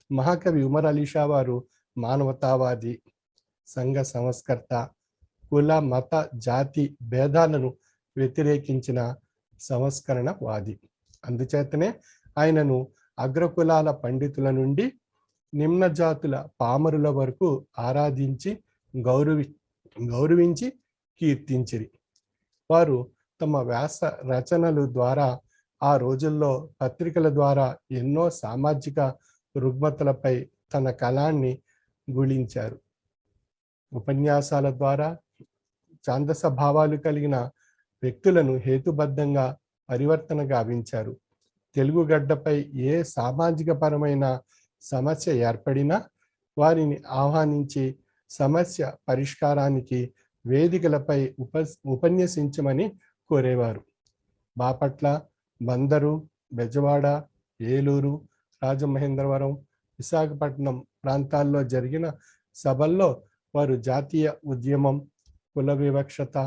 మహాకవి ఉమర్ అలీ షా వారు మానవతావాది, సంఘ సంస్కర్త, కుల మత జాతి భేదాలను వ్యతిరేకించిన సంస్కరణవాది. అందుచేతనే ఆయనను అగ్రకులాల పండితుల నుండి నిమ్న జాతుల పామరుల వరకు ఆరాధించి గౌరవించి కీర్తించిరి. వారు తమ వ్యాస రచనలు ద్వారా ఆ రోజుల్లో పత్రికల ద్వారా ఎన్నో సామాజిక రుగ్మతలపై తన కళాన్ని గుళించారు. ఉపన్యాసాల ద్వారా ఛాందస భావాలు కలిగిన వ్యక్తులను హేతుబద్ధంగా పరివర్తన గావించారు. తెలుగు గడ్డపై ఏ సామాజిక పరమైన సమస్య ఏర్పడినా వారిని ఆహ్వానించి సమస్య పరిష్కారానికి వేదికలపై ఉపన్యసించమని కోరేవారు. బాపట్ల, బందరు, బెజవాడ, ఏలూరు, రాజమహేంద్రవరం, విశాఖపట్నం ప్రాంతాల్లో జరిగిన సభల్లో వారు జాతీయ ఉద్యమం, కుల వివక్షత,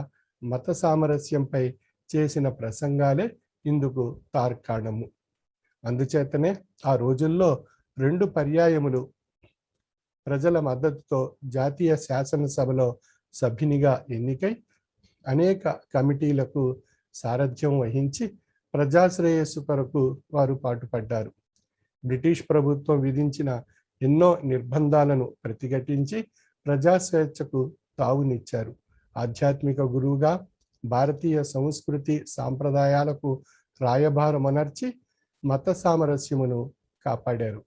మత సామరస్యంపై చేసిన ప్రసంగాలే ఇందుకు తార్కాణము. అందుచేతనే ఆ రోజుల్లో 2 పర్యాయములు ప్రజల మద్దతుతో జాతీయ శాసనసభలో సభ్యునిగా ఎన్నికై అనేక కమిటీలకు సారథ్యం వహించి ప్రజాశ్రేయస్సు కొరకు వారు పాటుపడ్డారు. బ్రిటిష్ ప్రభుత్వం విధించిన ఎన్నో నిర్బంధాలను ప్రతిఘటించి ప్రజాస్వేచ్ఛకు తావునిచ్చారు. ఆధ్యాత్మిక గురువుగా భారతీయ సంస్కృతి సాంప్రదాయాలకు రాయబారమనర్చి మత సామరస్యమును కాపాడారు.